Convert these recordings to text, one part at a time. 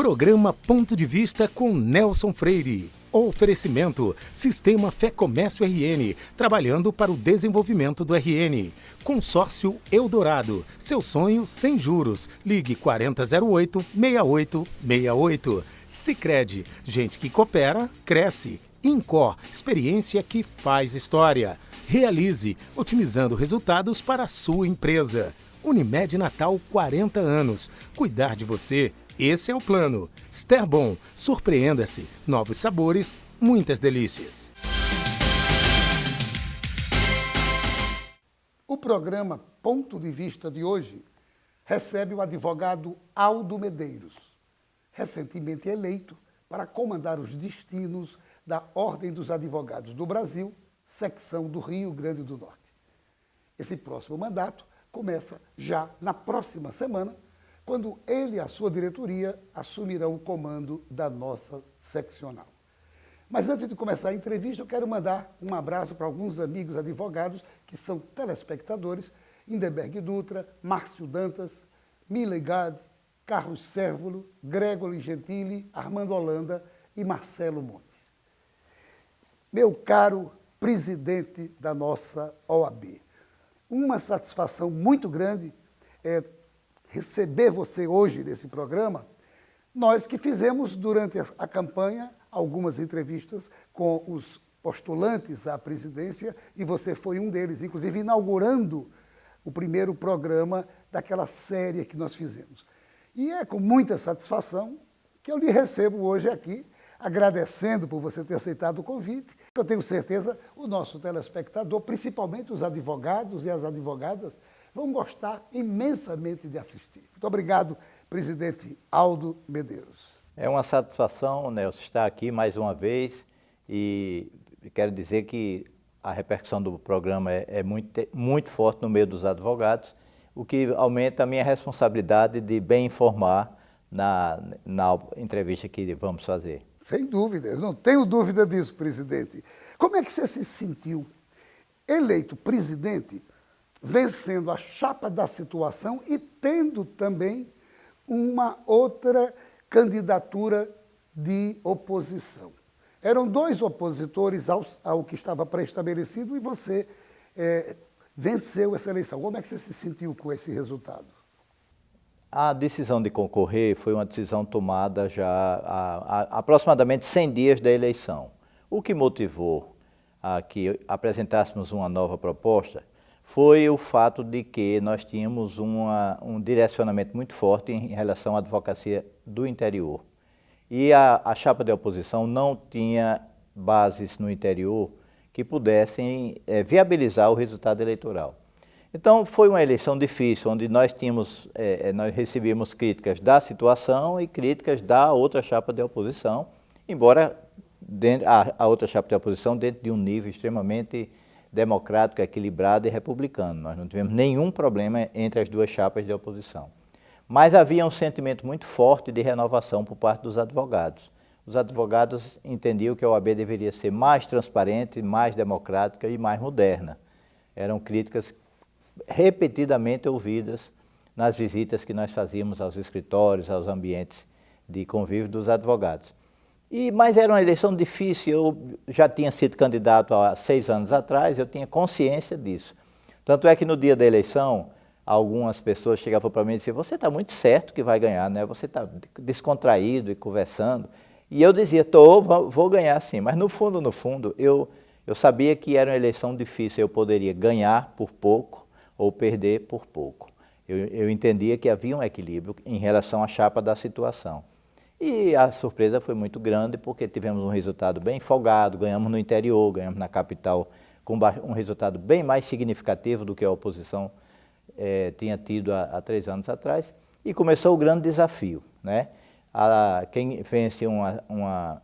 Programa Ponto de Vista com Nelson Freire. Oferecimento: Sistema Fé Comércio RN, trabalhando para o desenvolvimento do RN. Consórcio Eldorado, seu sonho sem juros. Ligue 4008-6868. Sicredi, gente que coopera, cresce. Incor, experiência que faz história. Realize, otimizando resultados para a sua empresa. Unimed Natal, 40 anos. Cuidar de você, esse é o plano. Sterbon, surpreenda-se. Novos sabores, muitas delícias. O programa Ponto de Vista de hoje recebe o advogado Aldo Medeiros, recentemente eleito para comandar os destinos da Ordem dos Advogados do Brasil, secção do Rio Grande do Norte. Esse próximo mandato começa já na próxima semana, quando ele e a sua diretoria assumirão o comando da nossa seccional. Mas antes de começar a entrevista, eu quero mandar um abraço para alguns amigos advogados que são telespectadores: Indeberg Dutra, Márcio Dantas, Mila Gade, Carlos Sérvulo, Gregory Gentili, Armando Holanda e Marcelo Monte. Meu caro presidente da nossa OAB, uma satisfação muito grande é receber você hoje nesse programa. Nós que fizemos durante a campanha algumas entrevistas com os postulantes à presidência e você foi um deles, inclusive inaugurando o primeiro programa daquela série que nós fizemos. E é com muita satisfação que eu lhe recebo hoje aqui, agradecendo por você ter aceitado o convite. Eu tenho certeza o nosso telespectador, principalmente os advogados e as advogadas, vão gostar imensamente de assistir. Muito obrigado, presidente Aldo Medeiros. É uma satisfação, Nelson, estar aqui mais uma vez e quero dizer que a repercussão do programa é muito forte no meio dos advogados, o que aumenta a minha responsabilidade de bem informar na entrevista que vamos fazer. Sem dúvida, eu não tenho dúvida disso, presidente. Como é que você se sentiu eleito presidente, vencendo a chapa da situação e tendo também uma outra candidatura de oposição? Eram dois opositores ao que estava pré-estabelecido e você venceu essa eleição. Como é que você se sentiu com esse resultado? A decisão de concorrer foi uma decisão tomada já há aproximadamente 100 dias da eleição. O que motivou a que apresentássemos uma nova proposta foi o fato de que nós tínhamos um direcionamento muito forte em relação à advocacia do interior. E a chapa de oposição não tinha bases no interior que pudessem viabilizar o resultado eleitoral. Então, foi uma eleição difícil, onde nós recebíamos críticas da situação e críticas da outra chapa de oposição, embora a outra chapa de oposição dentro de um nível extremamente democrático, equilibrado e republicano. Nós não tivemos nenhum problema entre as duas chapas de oposição. Mas havia um sentimento muito forte de renovação por parte dos advogados. Os advogados entendiam que a OAB deveria ser mais transparente, mais democrática e mais moderna. Eram críticas repetidamente ouvidas nas visitas que nós fazíamos aos escritórios, aos ambientes de convívio dos advogados. Mas era uma eleição difícil, eu já tinha sido candidato há 6 anos atrás, eu tinha consciência disso. Tanto é que no dia da eleição, algumas pessoas chegavam para mim e diziam: você está muito certo que vai ganhar, né? Você está descontraído e conversando. E eu dizia: vou ganhar sim, mas no fundo, eu sabia que era uma eleição difícil, eu poderia ganhar por pouco ou perder por pouco. Eu entendia que havia um equilíbrio em relação à chapa da situação. E a surpresa foi muito grande, porque tivemos um resultado bem folgado, ganhamos no interior, ganhamos na capital, com um resultado bem mais significativo do que a oposição tinha tido há 3 anos atrás. E começou o grande desafio, né? Quem vence uma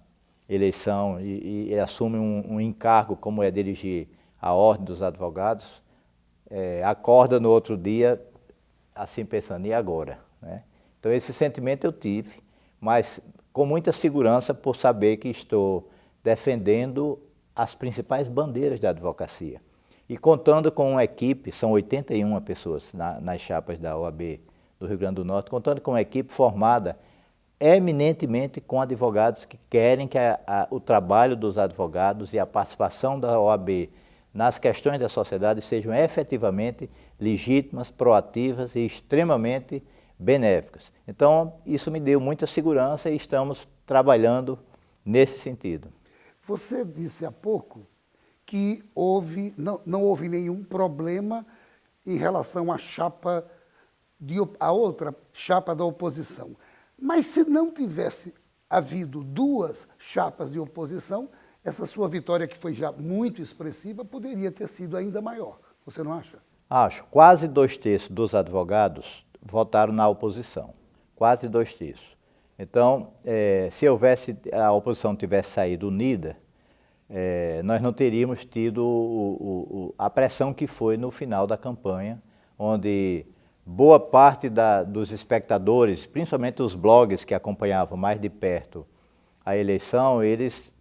eleição e assume um encargo, como é dirigir a Ordem dos Advogados, acorda no outro dia assim pensando: e agora? Né? Então esse sentimento eu tive, mas com muita segurança por saber que estou defendendo as principais bandeiras da advocacia. E contando com uma equipe, são 81 pessoas nas chapas da OAB do Rio Grande do Norte, contando com uma equipe formada eminentemente com advogados que querem que o trabalho dos advogados e a participação da OAB nas questões da sociedade sejam efetivamente legítimas, proativas e extremamente benéficas. Então, isso me deu muita segurança e estamos trabalhando nesse sentido. Você disse há pouco que não houve nenhum problema em relação à a outra chapa da oposição. Mas se não tivesse havido duas chapas de oposição, essa sua vitória, que foi já muito expressiva, poderia ter sido ainda maior. Você não acha? Acho. Quase 2/3 dos advogados votaram na oposição. Quase 2/3. Então, se a oposição tivesse saído unida, nós não teríamos tido a pressão que foi no final da campanha, onde boa parte dos espectadores, principalmente os blogs que acompanhavam mais de perto a eleição, eles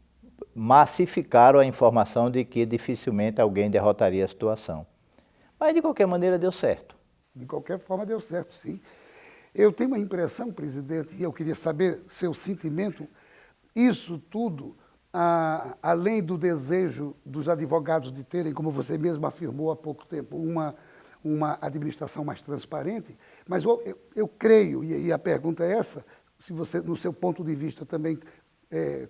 massificaram a informação de que dificilmente alguém derrotaria a situação. Mas, de qualquer maneira, deu certo. De qualquer forma, deu certo, sim. Eu tenho uma impressão, presidente, e eu queria saber seu sentimento, isso tudo, além do desejo dos advogados de terem, como você mesmo afirmou há pouco tempo, uma administração mais transparente, mas eu creio, e a pergunta é essa, se você, no seu ponto de vista, também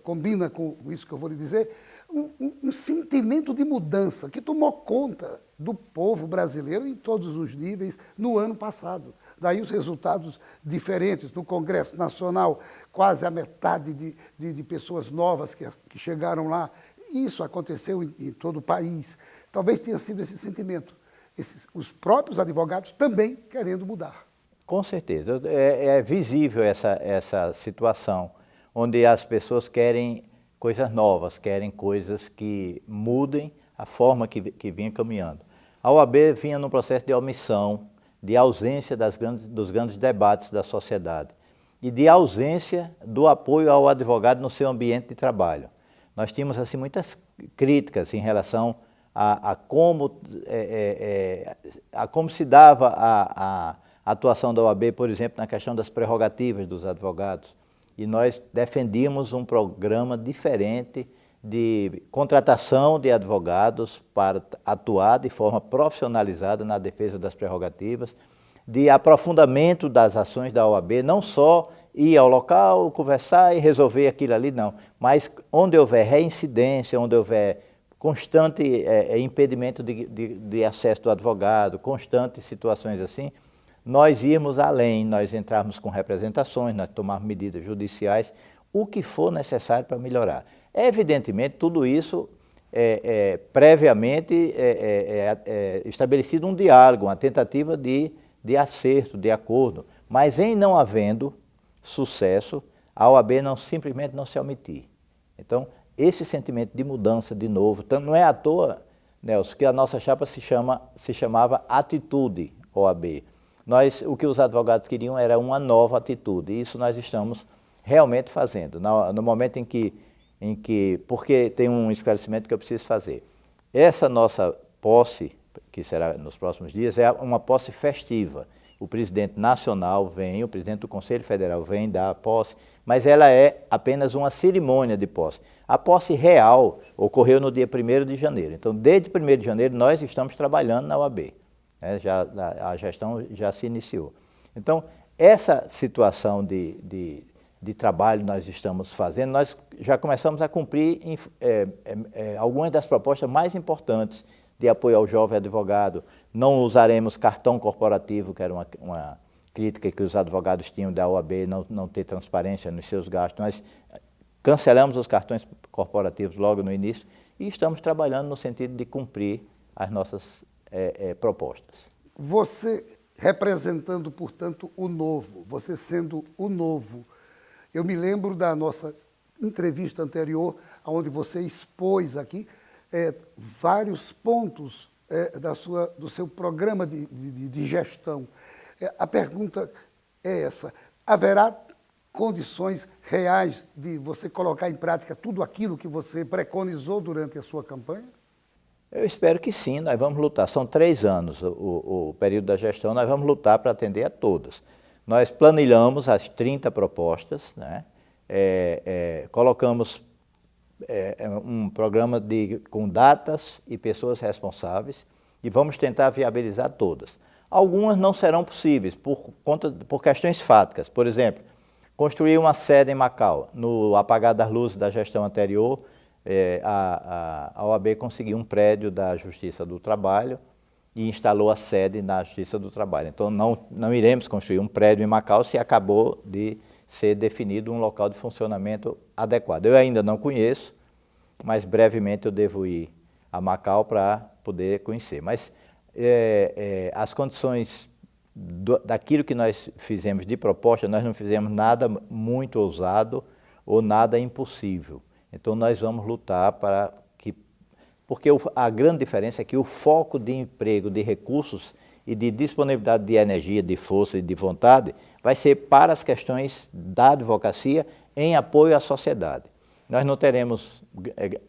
combina com isso que eu vou lhe dizer, um sentimento de mudança que tomou conta do povo brasileiro em todos os níveis no ano passado. Daí os resultados diferentes. No Congresso Nacional, quase a metade de pessoas novas que chegaram lá. Isso aconteceu em todo o país. Talvez tenha sido esse sentimento. Os próprios advogados também querendo mudar. Com certeza. É visível essa situação, onde as pessoas querem coisas novas, querem coisas que mudem a forma que vinha caminhando. A OAB vinha num processo de omissão, de ausência dos grandes debates da sociedade e de ausência do apoio ao advogado no seu ambiente de trabalho. Nós tínhamos assim, muitas críticas em relação a como se dava a atuação da OAB, por exemplo, na questão das prerrogativas dos advogados. E nós defendíamos um programa diferente de contratação de advogados para atuar de forma profissionalizada na defesa das prerrogativas, de aprofundamento das ações da OAB, não só ir ao local, conversar e resolver aquilo ali, não, mas onde houver reincidência, onde houver constante impedimento de acesso do advogado, constantes situações assim, nós íamos além, nós entrarmos com representações, nós tomarmos medidas judiciais, o que for necessário para melhorar. Evidentemente, tudo isso previamente estabelecido um diálogo, uma tentativa de acerto, de acordo, mas em não havendo sucesso, a OAB simplesmente não se omitir. Então, esse sentimento de mudança de novo, não é à toa, Nelson, que a nossa chapa se chamava Atitude OAB. O que os advogados queriam era uma nova atitude, e isso nós estamos realmente fazendo. No momento em que, porque tem um esclarecimento que eu preciso fazer. Essa nossa posse, que será nos próximos dias, é uma posse festiva. O presidente nacional vem, o presidente do Conselho Federal vem dar a posse, mas ela é apenas uma cerimônia de posse. A posse real ocorreu no dia 1º de janeiro. Então, desde 1º de janeiro, nós estamos trabalhando na OAB. A gestão já se iniciou. Então, essa situação de trabalho nós estamos fazendo, nós já começamos a cumprir algumas das propostas mais importantes de apoio ao jovem advogado. Não usaremos cartão corporativo, que era uma crítica que os advogados tinham da OAB, não ter transparência nos seus gastos. Nós cancelamos os cartões corporativos logo no início e estamos trabalhando no sentido de cumprir as nossas propostas. Você representando, portanto, o novo, você sendo o novo, eu me lembro da nossa entrevista anterior, onde você expôs aqui vários pontos do seu programa de gestão. A pergunta é essa: haverá condições reais de você colocar em prática tudo aquilo que você preconizou durante a sua campanha? Eu espero que sim, nós vamos lutar. São 3 anos o período da gestão, nós vamos lutar para atender a todas. Nós planilhamos as 30 propostas, né? Colocamos um programa com datas e pessoas responsáveis e vamos tentar viabilizar todas. Algumas não serão possívees por questões fáticas. Por exemplo, construir uma sede em Macau. No apagar das luzes da gestão anterior, a OAB conseguiu um prédio da Justiça do Trabalho e instalou a sede na Justiça do Trabalho. Então, não iremos construir um prédio em Macau se acabou de ser definido um local de funcionamento adequado. Eu ainda não conheço, mas brevemente eu devo ir a Macau para poder conhecer. Mas as condições daquilo que nós fizemos de proposta, nós não fizemos nada muito ousado ou nada impossível. Então, nós vamos lutar para que... Porque a grande diferença é que o foco de emprego, de recursos e de disponibilidade de energia, de força e de vontade vai ser para as questões da advocacia em apoio à sociedade. Nós não teremos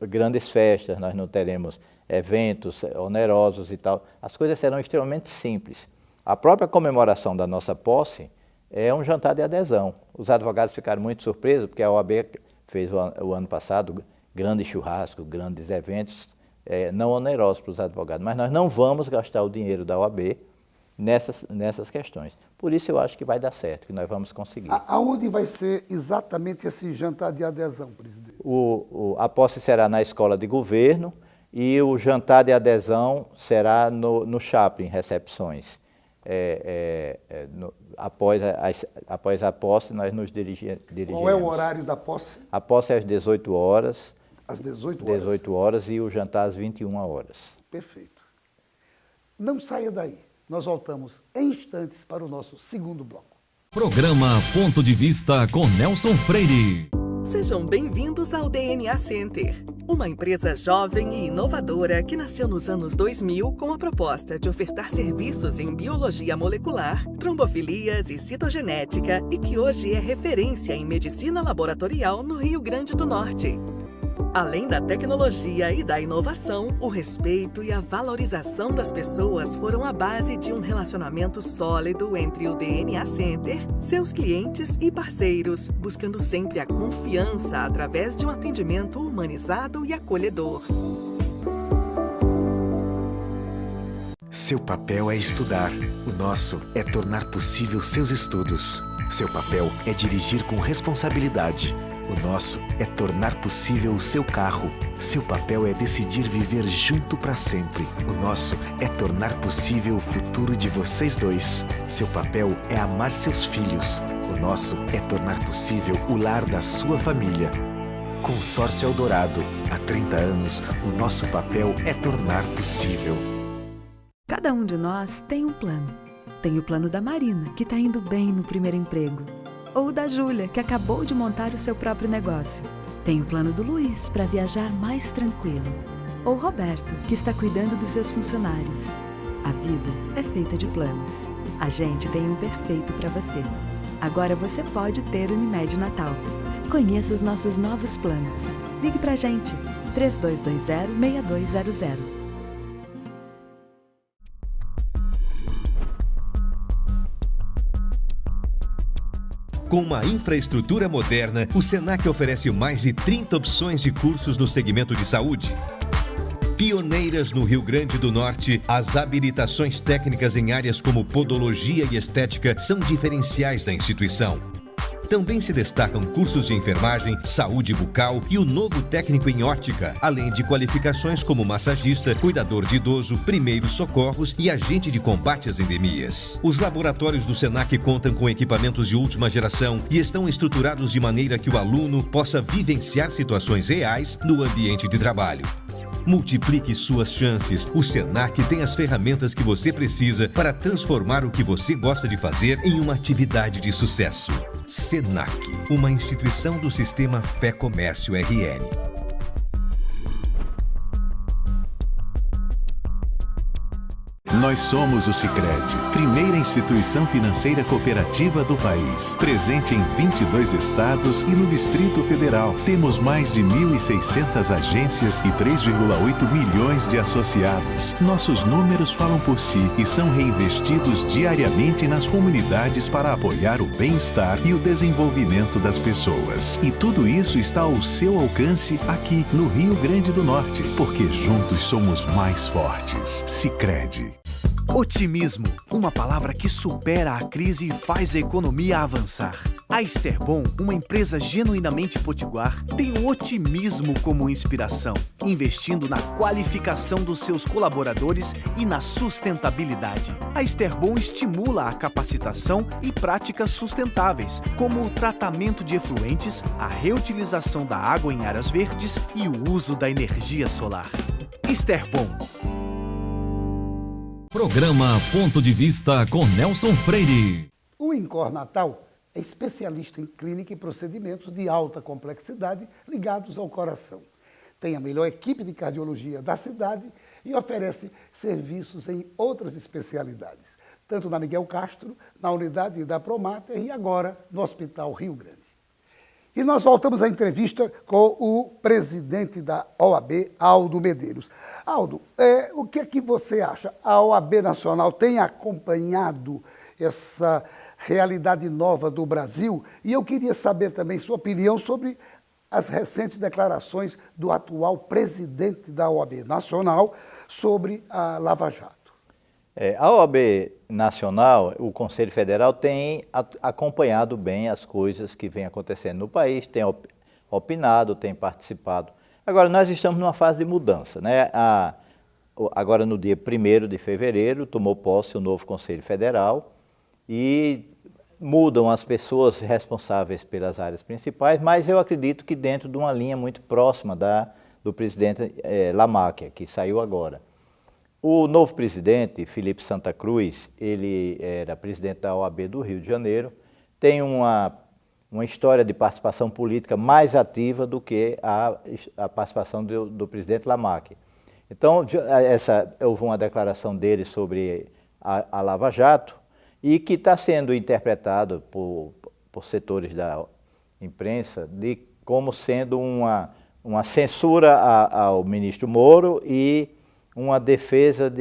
grandes festas, nós não teremos eventos onerosos e tal. As coisas serão extremamente simples. A própria comemoração da nossa posse é um jantar de adesão. Os advogados ficaram muito surpresos, porque a OAB fez o ano passado grandes churrascos, grandes eventos, não onerosos para os advogados. Mas nós não vamos gastar o dinheiro da OAB nessas questões. Por isso eu acho que vai dar certo, que nós vamos conseguir. Aonde vai ser exatamente esse jantar de adesão, presidente? A posse será na Escola de Governo e o jantar de adesão será no Chaplin, recepções. Após a posse, nós nos dirigiremos. Qual é o horário da posse? A posse é às 18 horas. Às 18 horas? 18 horas e o jantar às 21 horas. Perfeito. Não saia daí. Nós voltamos em instantes para o nosso segundo bloco. Programa Ponto de Vista com Nelson Freire. Sejam bem-vindos ao DNA Center, uma empresa jovem e inovadora que nasceu nos anos 2000 com a proposta de ofertar serviços em biologia molecular, trombofilias e citogenética e que hoje é referência em medicina laboratorial no Rio Grande do Norte. Além da tecnologia e da inovação, o respeito e a valorização das pessoas foram a base de um relacionamento sólido entre o DNA Center, seus clientes e parceiros, buscando sempre a confiança através de um atendimento humanizado e acolhedor. Seu papel é estudar. O nosso é tornar possível seus estudos. Seu papel é dirigir com responsabilidade. O nosso é tornar possível o seu carro. Seu papel é decidir viver junto para sempre. O nosso é tornar possível o futuro de vocês dois. Seu papel é amar seus filhos. O nosso é tornar possível o lar da sua família. Consórcio Eldorado. Há 30 anos, o nosso papel é tornar possível. Cada um de nós tem um plano. Tem o plano da Marina, que está indo bem no primeiro emprego. Ou da Júlia, que acabou de montar o seu próprio negócio. Tem o plano do Luiz, para viajar mais tranquilo. Ou Roberto, que está cuidando dos seus funcionários. A vida é feita de planos. A gente tem um perfeito para você. Agora você pode ter Unimed Natal. Conheça os nossos novos planos. Ligue pra gente, 3220-6200. Com uma infraestrutura moderna, o Senac oferece mais de 30 opções de cursos no segmento de saúde. Pioneiras no Rio Grande do Norte, as habilitações técnicas em áreas como podologia e estética são diferenciais da instituição. Também se destacam cursos de enfermagem, saúde bucal e o novo técnico em óptica, além de qualificações como massagista, cuidador de idoso, primeiros socorros e agente de combate às endemias. Os laboratórios do Senac contam com equipamentos de última geração e estão estruturados de maneira que o aluno possa vivenciar situações reais no ambiente de trabalho. Multiplique suas chances. O Senac tem as ferramentas que você precisa para transformar o que você gosta de fazer em uma atividade de sucesso. Senac, uma instituição do Sistema Fé Comércio RN. Nós somos o Sicredi, primeira instituição financeira cooperativa do país. Presente em 22 estados e no Distrito Federal. Temos mais de 1.600 agências e 3,8 milhões de associados. Nossos números falam por si e são reinvestidos diariamente nas comunidades para apoiar o bem-estar e o desenvolvimento das pessoas. E tudo isso está ao seu alcance aqui no Rio Grande do Norte, porque juntos somos mais fortes. Sicredi. Otimismo, uma palavra que supera a crise e faz a economia avançar. A Esterbom, uma empresa genuinamente potiguar, tem o otimismo como inspiração, investindo na qualificação dos seus colaboradores e na sustentabilidade. A Esterbom estimula a capacitação e práticas sustentáveis, como o tratamento de efluentes, a reutilização da água em áreas verdes e o uso da energia solar. Esterbom. Programa Ponto de Vista com Nelson Freire. O INCOR Natal é especialista em clínica e procedimentos de alta complexidade ligados ao coração. Tem a melhor equipe de cardiologia da cidade e oferece serviços em outras especialidades, tanto na Miguel Castro, na unidade da Promater e agora no Hospital Rio Grande. E nós voltamos à entrevista com o presidente da OAB, Aldo Medeiros. Aldo, o que é que você acha? A OAB Nacional tem acompanhado essa realidade nova do Brasil? E eu queria saber também sua opinião sobre as recentes declarações do atual presidente da OAB Nacional sobre a Lava Jato. A OAB Nacional, o Conselho Federal, tem acompanhado bem as coisas que vêm acontecendo no país, tem opinado, tem participado. Agora, nós estamos numa fase de mudança, né? Agora, no dia 1º de fevereiro, tomou posse o novo Conselho Federal e mudam as pessoas responsáveis pelas áreas principais, mas eu acredito que dentro de uma linha muito próxima do presidente Lamáquia, que saiu agora. O novo presidente, Felipe Santa Cruz, ele era presidente da OAB do Rio de Janeiro, tem uma história de participação política mais ativa do que a participação do presidente Lamáquia. Então, houve uma declaração dele sobre a Lava Jato e que está sendo interpretado por setores da imprensa como sendo uma censura ao ministro Moro e uma defesa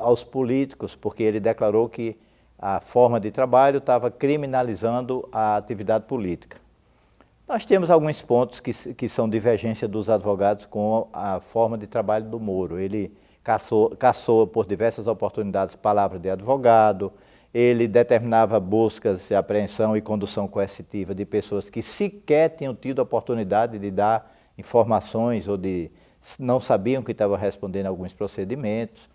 aos políticos, porque ele declarou que a forma de trabalho estava criminalizando a atividade política. Nós temos alguns pontos que são divergência dos advogados com a forma de trabalho do Moro. Ele caçou por diversas oportunidades palavras de advogado, ele determinava buscas de apreensão e condução coercitiva de pessoas que sequer tinham tido a oportunidade de dar informações ou não sabiam que estavam respondendo a alguns procedimentos,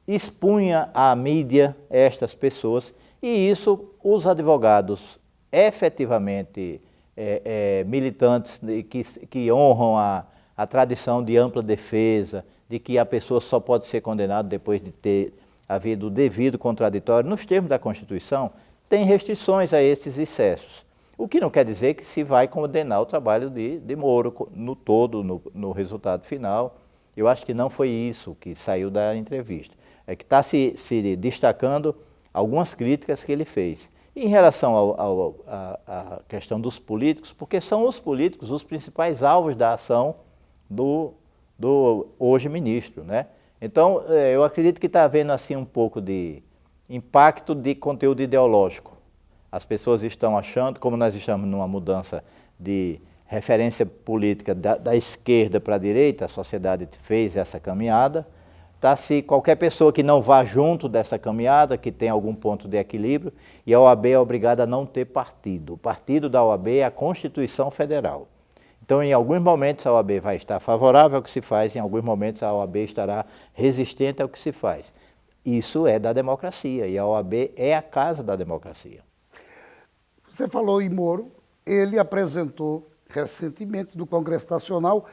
expunha à mídia estas pessoas e isso os advogados efetivamente militantes que honram a tradição de ampla defesa, de que a pessoa só pode ser condenada depois de ter havido o devido contraditório, nos termos da Constituição, tem restrições a esses excessos. O que não quer dizer que se vai condenar o trabalho de Moro no todo, no resultado final. Eu acho que não foi isso que saiu da entrevista. É que está se destacando algumas críticas que ele fez. E em relação à questão dos políticos, porque são os políticos os principais alvos da ação do hoje ministro, né? Então, eu acredito que está havendo assim um pouco de impacto de conteúdo ideológico. As pessoas estão achando, como nós estamos numa mudança de referência política da esquerda para a direita, a sociedade fez essa caminhada, se qualquer pessoa que não vá junto dessa caminhada, que tem algum ponto de equilíbrio, e a OAB é obrigada a não ter partido. O partido da OAB é a Constituição Federal. Então, em alguns momentos a OAB vai estar favorável ao que se faz, em alguns momentos a OAB estará resistente ao que se faz. Isso é da democracia, e a OAB é a casa da democracia. Você falou em Moro, ele apresentou recentemente no Congresso Nacional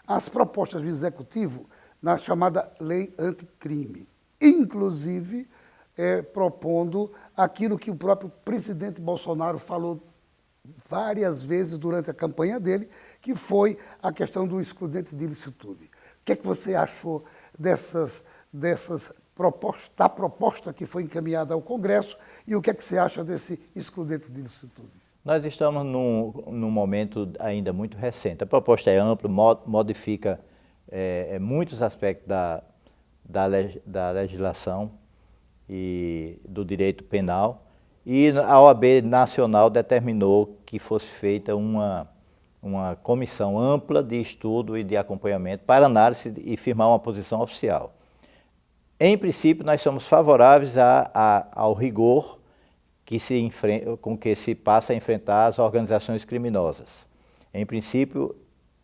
as propostas do Executivo na chamada Lei Anticrime, inclusive propondo aquilo que o próprio presidente Bolsonaro falou várias vezes durante a campanha dele, que foi a questão do excludente de ilicitude. O que é que você achou dessas da proposta que foi encaminhada ao Congresso e o que é que você acha desse excludente de licitude? Nós estamos num momento ainda muito recente. A proposta é ampla, modifica muitos aspectos da legislação e do direito penal, e a OAB Nacional determinou que fosse feita uma comissão ampla de estudo e de acompanhamento para análise e firmar uma posição oficial. Em princípio, nós somos favoráveis ao rigor com que se passa a enfrentar as organizações criminosas. Em princípio,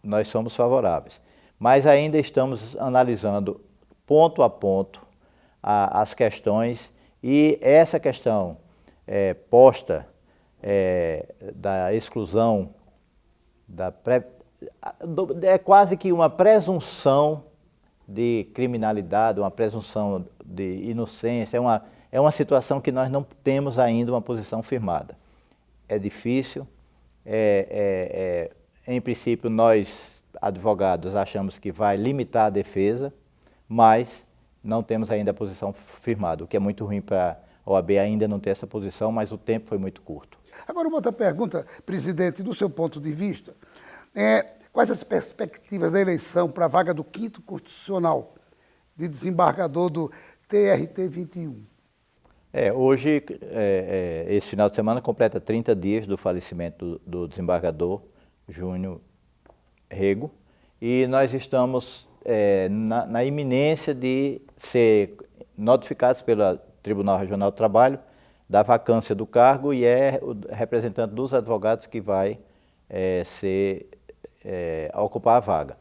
nós somos favoráveis, mas ainda estamos analisando ponto a ponto as questões, e essa questão posta da exclusão, é quase que uma presunção de criminalidade, uma presunção de inocência, é uma situação que nós não temos ainda uma posição firmada. É difícil, em princípio nós, advogados, achamos que vai limitar a defesa, mas não temos ainda a posição firmada, o que é muito ruim para a OAB ainda não ter essa posição, mas o tempo foi muito curto. Agora, uma outra pergunta, presidente, do seu ponto de vista, quais as perspectivas da eleição para a vaga do 5º Constitucional de desembargador do TRT 21? Hoje, esse final de semana, completa 30 dias do falecimento do desembargador Júnior Rego, e nós estamos na iminência de ser notificados pelo Tribunal Regional do Trabalho da vacância do cargo, e é o representante dos advogados que vai ocupar a vaga.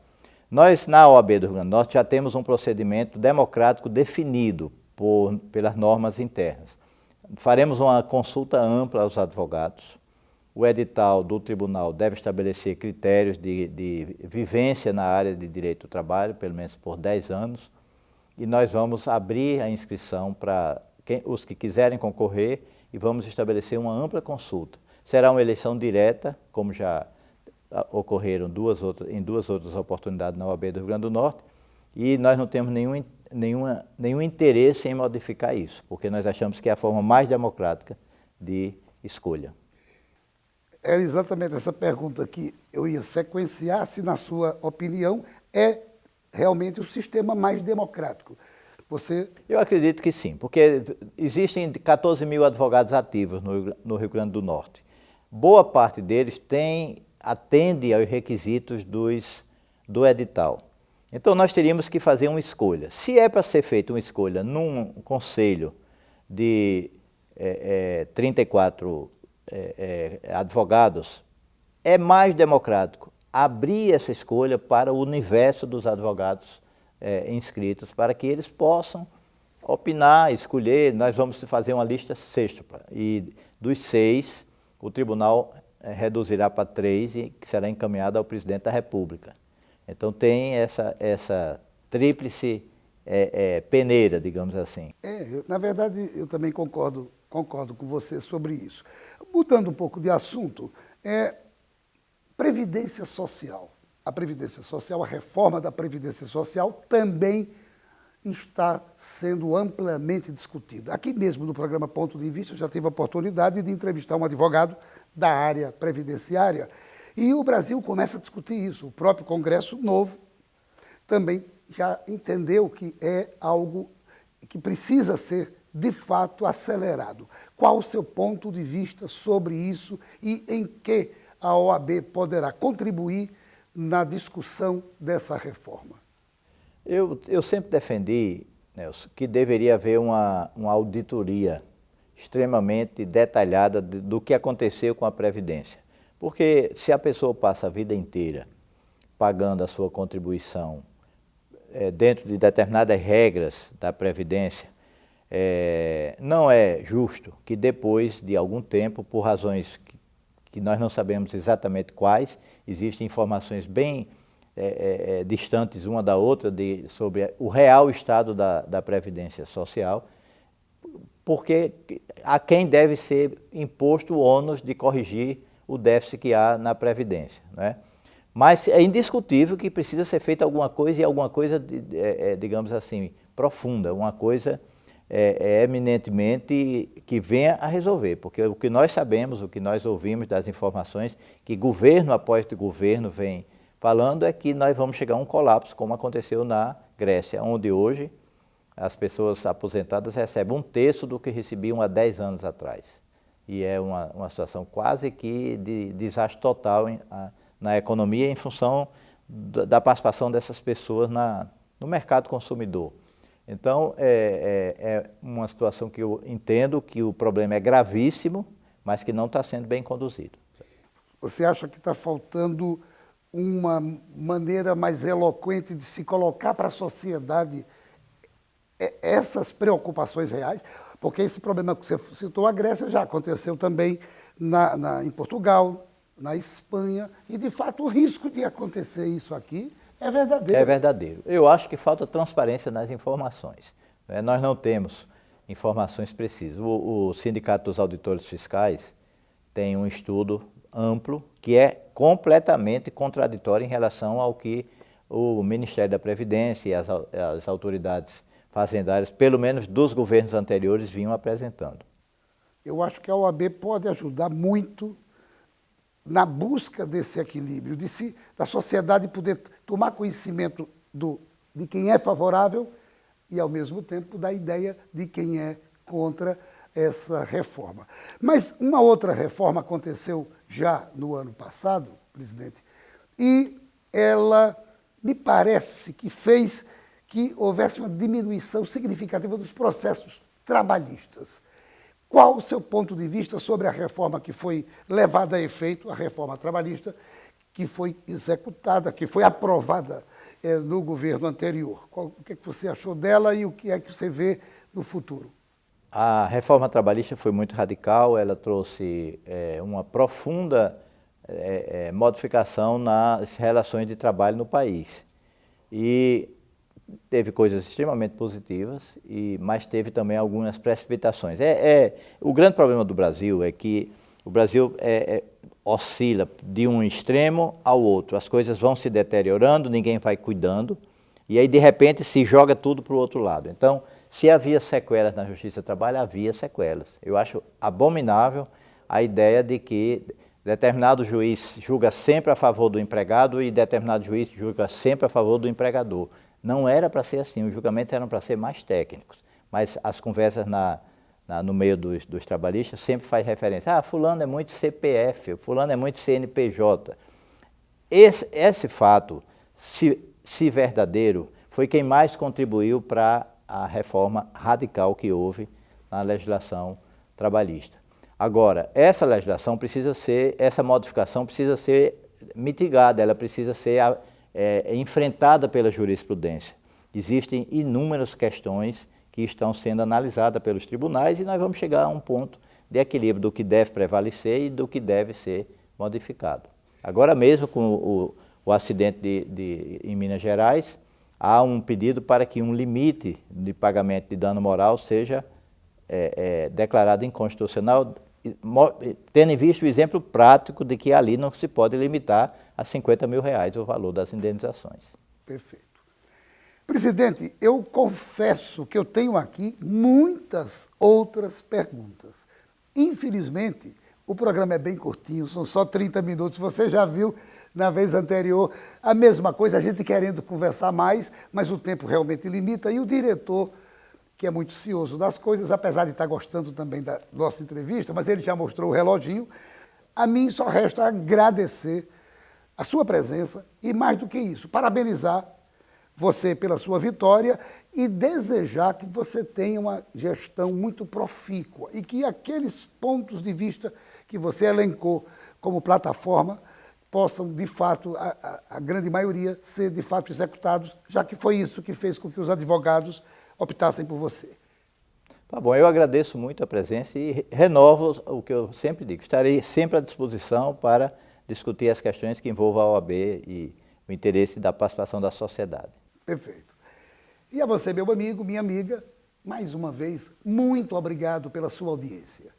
Nós, na OAB do Rio Grande do Norte, já temos um procedimento democrático definido pelas normas internas. Faremos uma consulta ampla aos advogados. O edital do tribunal deve estabelecer critérios de vivência na área de direito do trabalho, pelo menos por 10 anos, e nós vamos abrir a inscrição para os que quiserem concorrer e vamos estabelecer uma ampla consulta. Será uma eleição direta, como já ocorreram em duas outras oportunidades na OAB do Rio Grande do Norte, e nós não temos nenhum interesse em modificar isso, porque nós achamos que é a forma mais democrática de escolha. Era exatamente essa pergunta que eu ia sequenciar, se na sua opinião é realmente o sistema mais democrático. Eu acredito que sim, porque existem 14 mil advogados ativos no Rio Grande do Norte. Boa parte deles atende aos requisitos do edital. Então nós teríamos que fazer uma escolha. Se é para ser feita uma escolha num conselho de 34 advogados, é mais democrático abrir essa escolha para o universo dos advogados inscritos, para que eles possam opinar, escolher. Nós vamos fazer uma lista sextupla, e dos 6, o tribunal reduzirá para 3 e que será encaminhado ao presidente da República. Então tem essa tríplice peneira, digamos assim. Na verdade, eu também concordo com você sobre isso. Mudando um pouco de assunto, Previdência Social. A Previdência Social, a reforma da Previdência Social também está sendo amplamente discutida. Aqui mesmo no programa Ponto de Vista, eu já tive a oportunidade de entrevistar um advogado da área previdenciária, e o Brasil começa a discutir isso. O próprio Congresso novo também já entendeu que é algo que precisa ser, de fato, acelerado. Qual o seu ponto de vista sobre isso e em que a OAB poderá contribuir na discussão dessa reforma? Eu sempre defendi, Nelson, que deveria haver uma auditoria extremamente detalhada do que aconteceu com a Previdência. Porque se a pessoa passa a vida inteira pagando a sua contribuição dentro de determinadas regras da Previdência, não é justo que depois de algum tempo, por razões que nós não sabemos exatamente quais, existem informações bem distantes uma da outra sobre o real estado da Previdência Social, porque a quem deve ser imposto o ônus de corrigir o déficit que há na Previdência, né? Mas é indiscutível que precisa ser feita alguma coisa, e alguma coisa, digamos assim, profunda, uma coisa eminentemente que venha a resolver, porque o que nós sabemos, o que nós ouvimos das informações que governo após governo vem falando é que nós vamos chegar a um colapso, como aconteceu na Grécia, onde hoje as pessoas aposentadas recebem 1/3 do que recebiam há 10 anos atrás. E é uma situação quase que de desastre total na economia em função da participação dessas pessoas no mercado consumidor. Então, é uma situação que eu entendo que o problema é gravíssimo, mas que não está sendo bem conduzido. Você acha que está faltando uma maneira mais eloquente de se colocar para a sociedade essas preocupações reais? Porque esse problema que você citou, a Grécia, já aconteceu também em Portugal, na Espanha, e de fato o risco de acontecer isso aqui é verdadeiro. É verdadeiro. Eu acho que falta transparência nas informações. Nós não temos informações precisas. O Sindicato dos Auditores Fiscais tem um estudo amplo que é completamente contraditório em relação ao que o Ministério da Previdência e as autoridades fazendárias, pelo menos dos governos anteriores, vinham apresentando. Eu acho que a OAB pode ajudar muito na busca desse equilíbrio, da sociedade poder tomar conhecimento de quem é favorável e, ao mesmo tempo, da ideia de quem é contra essa reforma. Mas uma outra reforma aconteceu já no ano passado, presidente, e ela me parece que fez que houvesse uma diminuição significativa dos processos trabalhistas. Qual o seu ponto de vista sobre a reforma que foi levada a efeito, a reforma trabalhista, que foi executada, que foi aprovada no governo anterior? O que é que você achou dela e o que é que você vê no futuro? A reforma trabalhista foi muito radical, ela trouxe uma profunda modificação nas relações de trabalho no país. E teve coisas extremamente positivas, mas teve também algumas precipitações. O grande problema do Brasil é que o Brasil oscila de um extremo ao outro. As coisas vão se deteriorando, ninguém vai cuidando, e aí de repente se joga tudo para o outro lado. Então, se havia sequelas na Justiça do Trabalho, havia sequelas. Eu acho abominável a ideia de que determinado juiz julga sempre a favor do empregado e determinado juiz julga sempre a favor do empregador. Não era para ser assim, os julgamentos eram para ser mais técnicos, mas as conversas no meio dos trabalhistas sempre faz referência, fulano é muito CPF, fulano é muito CNPJ. Esse fato, se verdadeiro, foi quem mais contribuiu para a reforma radical que houve na legislação trabalhista. Agora, essa modificação precisa ser mitigada, ela precisa ser enfrentada pela jurisprudência. Existem inúmeras questões que estão sendo analisadas pelos tribunais e nós vamos chegar a um ponto de equilíbrio do que deve prevalecer e do que deve ser modificado. Agora mesmo, com o acidente em Minas Gerais, há um pedido para que um limite de pagamento de dano moral seja declarado inconstitucional, tendo em vista o exemplo prático de que ali não se pode limitar a R$50 mil o valor das indenizações. Perfeito. Presidente, eu confesso que eu tenho aqui muitas outras perguntas. Infelizmente, o programa é bem curtinho, são só 30 minutos. Você já viu na vez anterior a mesma coisa, a gente querendo conversar mais, mas o tempo realmente limita. E o diretor, que é muito cioso das coisas, apesar de estar gostando também da nossa entrevista, mas ele já mostrou o reloginho, a mim só resta agradecer a sua presença e, mais do que isso, parabenizar você pela sua vitória e desejar que você tenha uma gestão muito profícua e que aqueles pontos de vista que você elencou como plataforma possam, de fato, a grande maioria, ser, de fato, executados, já que foi isso que fez com que os advogados optassem por você. Tá bom, eu agradeço muito a presença e renovo o que eu sempre digo. Estarei sempre à disposição para discutir as questões que envolvam a OAB e o interesse da participação da sociedade. Perfeito. E a você, meu amigo, minha amiga, mais uma vez, muito obrigado pela sua audiência.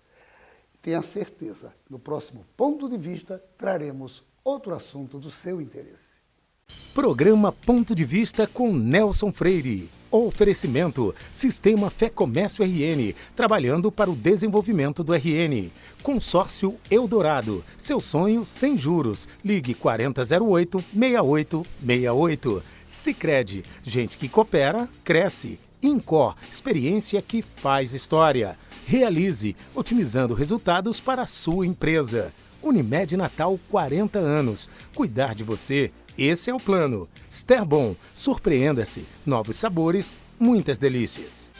Tenha certeza, no próximo Ponto de Vista, traremos outro assunto do seu interesse. Programa Ponto de Vista com Nelson Freire. Oferecimento: Sistema Fé Comércio RN, trabalhando para o desenvolvimento do RN. Consórcio Eldorado, seu sonho sem juros. Ligue 4008-6868. Sicredi, gente que coopera, cresce. Incor, experiência que faz história. Realize, otimizando resultados para a sua empresa. Unimed Natal, 40 anos. Cuidar de você, esse é o plano. Esterbon, surpreenda-se. Novos sabores, muitas delícias.